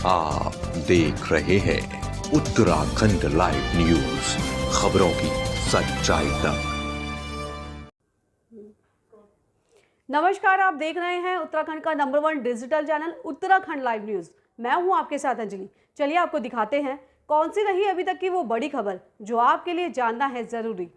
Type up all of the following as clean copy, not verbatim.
आप देख रहे हैं उत्तराखंड लाइव न्यूज, खबरों की सच्चाई तक। नमस्कार, आप देख रहे हैं उत्तराखंड का number 1 digital channel Uttarakhand live news. मैं हूं आपके साथ अंजलि। चलिए आपको दिखाते हैं कौन सी रही अभी तक की वो बड़ी खबर जो आपके लिए जानना है जरूरी।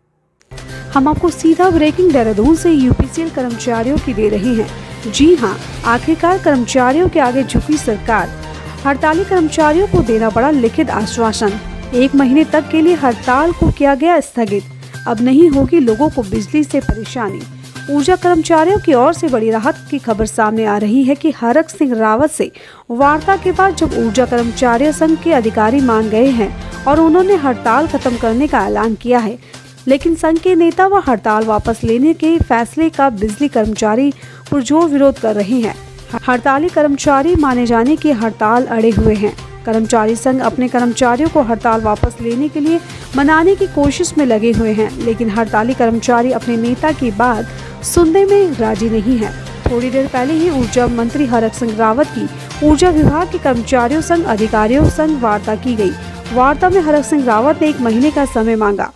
हम आपको सीधा ब्रेकिंग देहरादून से यूपीसीएल कर्मचारियों की दे रहे हैं। जी हां, आखिरकार कर्मचारियों के आगे झुकी सरकार। हड़ताली कर्मचारियों को देना पड़ा लिखित आश्वासन। 1 महीने तक के लिए हड़ताल को किया गया स्थगित। अब नहीं होगी लोगों को बिजली से परेशानी। ऊर्जा कर्मचारियों की ओर से बड़ी राहत की खबर सामने आ रही है कि हरक सिंह रावत से वार्ता के बाद जब ऊर्जा कर्मचारी संघ के अधिकारी मान गए हैं और उन्होंने हड़ताल खत्म करने का ऐलान किया है, लेकिन संघ के नेता व हड़ताल वापस लेने के फैसले का बिजली कर्मचारी पुरजोर विरोध कर रहे हैं। हड़ताली कर्मचारी माने जाने की हड़ताल अड़े हुए हैं। कर्मचारी संघ अपने कर्मचारियों को हड़ताल वापस लेने के लिए मनाने की कोशिश में लगे हुए हैं, लेकिन हड़ताली कर्मचारी अपने नेता की बात सुनने में राजी नहीं है। थोड़ी देर पहले ही ऊर्जा मंत्री हरक सिंह रावत की ऊर्जा विभाग के कर्मचारियों संघ अधिकारियों संघ वार्ता की गई। वार्ता में हरक सिंह रावत ने 1 महीने का समय मांगा।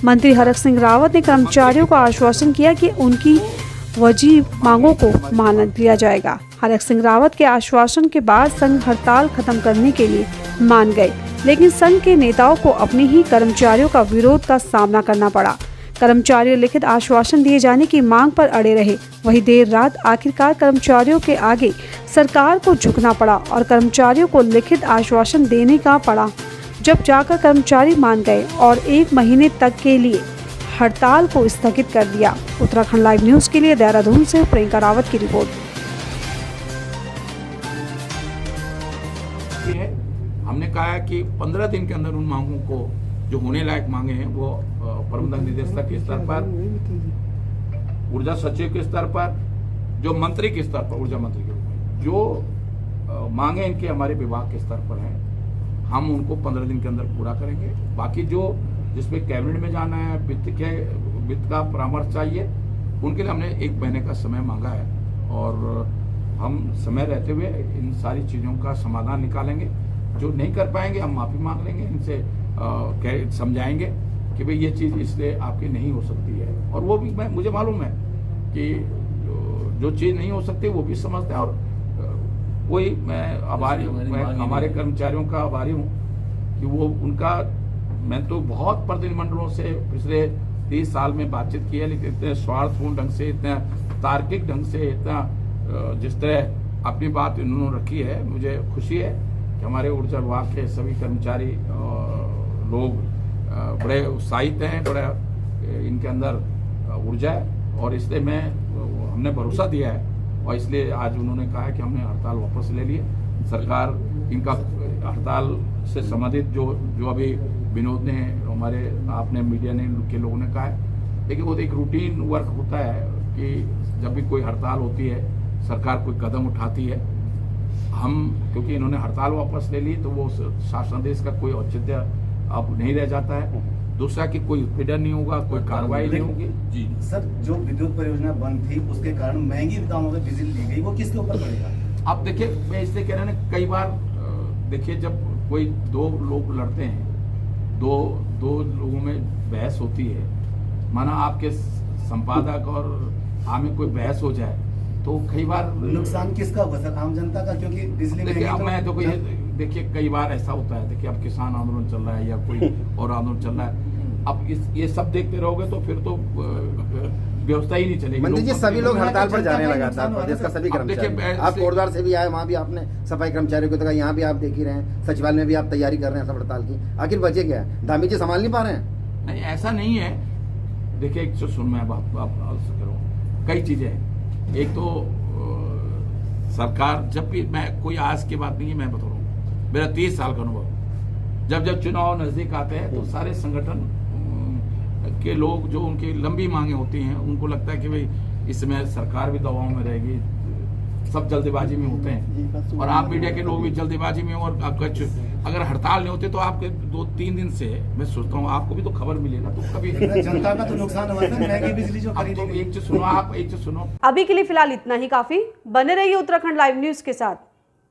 मंत्री हरक सिंह रावत ने कर्मचारियों को आश्वासन किया कि उनकी वजीब मांगों को मान दिया जाएगा। हरक सिंह रावत के आश्वासन के बाद संघ हड़ताल खत्म करने के लिए मान गए, लेकिन संघ के नेताओं को अपने ही कर्मचारियों का विरोध का सामना करना पड़ा। कर्मचारी लिखित आश्वासन दिए जाने की मांग पर अड़े रहे। वहीं देर रात आखिरकार कर्मचारियों के आगे सरकार को झुकना पड़ा और कर्मचारियों को लिखित आश्वासन देने का पड़ा। जब जाकर कर्मचारी मान गए और 1 महीने तक के लिए हड़ताल को स्थगित कर दिया। उत्तराखंड लाइव न्यूज के लिए देहरादून से प्रियंका रावत की रिपोर्ट। हमने कहा है कि 15 दिन के अंदर उन मांगों को जो होने लायक मांगे हैं वो प्रबंधक निदेशक के स्तर पर, ऊर्जा सचिव के स्तर पर, जो मंत्री के स्तर पर, ऊर्जा मंत्री के रूप में जो मांगे इनके हमारे विभाग के स्तर पर हैं, हम उनको 15 दिन के अंदर पूरा करेंगे। बाकी जो जिसमें कैबिनेट में जाना है, वित्त का परामर्श चाहिए, उनके लिए हमने 1 महीने का समय मांगा है और हम समय रहते हुए इन सारी चीज़ों का समाधान निकालेंगे। जो नहीं कर पाएंगे हम माफ़ी मांग लेंगे, इनसे समझाएंगे कि भाई ये चीज़ इसलिए आपकी नहीं हो सकती है। और वो भी मुझे मालूम है कि जो चीज़ नहीं हो सकती वो भी समझते हैं। और कोई मैं हमारे कर्मचारियों का आभारी हूँ कि वो उनका, मैं तो बहुत प्रतिनिधिमंडलों से पिछले 30 साल में बातचीत की है, लेकिन इतने स्वार्थपूर्ण ढंग से, इतना तार्किक ढंग से, इतना जिस तरह अपनी बात इन्होंने रखी है, मुझे खुशी है कि हमारे ऊर्जा विभाग के सभी कर्मचारी लोग बड़े उत्साहित हैं, बड़ा इनके अंदर ऊर्जा है और इसलिए हमने भरोसा दिया है और इसलिए आज उन्होंने कहा है कि हमने हड़ताल वापस ले लिए। सरकार इनका हड़ताल से संबंधित जो अभी विनोद ने, हमारे आपने मीडिया ने के लोगों ने कहा है, लेकिन वो एक रूटीन वर्क होता है कि जब भी कोई हड़ताल होती है, सरकार कोई कदम उठाती है, हम क्योंकि इन्होंने हड़ताल वापस ले ली तो वो शासनादेश का कोई औचित्य अब नहीं रह जाता है। दूसरा कि कोई उत्पीड़न नहीं होगा, कोई कार्रवाई नहीं होगी। जी सर, जो विद्युत परियोजना बंद थी उसके कारण महंगी दामों में बिजली दी गई, वो किसके ऊपर पड़ेगा? अब देखिए, मैं इसलिए कह रहा हूँ ना, कई बार देखिए जब कोई 2 लोग लड़ते हैं, दो लोगों में बहस होती है, माना आपके संपादक और हमें कोई बहस हो जाए तो कई बार नुकसान किसका होगा सर? आम जनता का, क्योंकि बिजली देखिए कई बार ऐसा होता है। देखिए अब किसान आंदोलन चल रहा है या कोई और आंदोलन चल रहा है, अब ये सब देखते रहोगे तो फिर तो व्यवस्था ही नहीं चलेगी। मंत्री जी, सभी लोग हड़ताल पर जाने लगा था, प्रदेश का सभी कर्मचारी। आप कोटद्वार से भी आए, वहाँ भी आपने सफाई कर्मचारियों को देखा, यहाँ भी आप देख ही रहे हैं, सचिवालय में भी आप तैयारी कर रहे हैं सब हड़ताल की। आखिर बचे क्या है? धामी जी संभाल नहीं पा रहे हैं? नहीं, ऐसा नहीं है। देखिए एक तो सुन, मैं कई चीजें हैं। एक तो सरकार जब भी, मैं कोई आज की बात नहीं है, मैं बता रहा हूँ, मेरा 30 साल का अनुभव, जब चुनाव नजदीक आते हैं तो सारे संगठन के लोग जो उनकी लंबी मांगे होती हैं, उनको लगता है कि भाई इसमें सरकार भी दबाव में रहेगी, सब जल्दबाजी में होते हैं और आप मीडिया के लोग भी जल्दबाजी में। और अगर हड़ताल नहीं होते तो आपके 2-3 दिन से मैं सोचता हूँ आपको भी तो खबर मिले ना, तो कभी जनता का तो नुकसान हुआ था, महंगी बिजली जो खरीदी गई। एक चीज सुनो, आप एक चीज सुनो। अभी के लिए फिलहाल इतना ही काफी। बने रहिए उत्तराखंड लाइव न्यूज के साथ।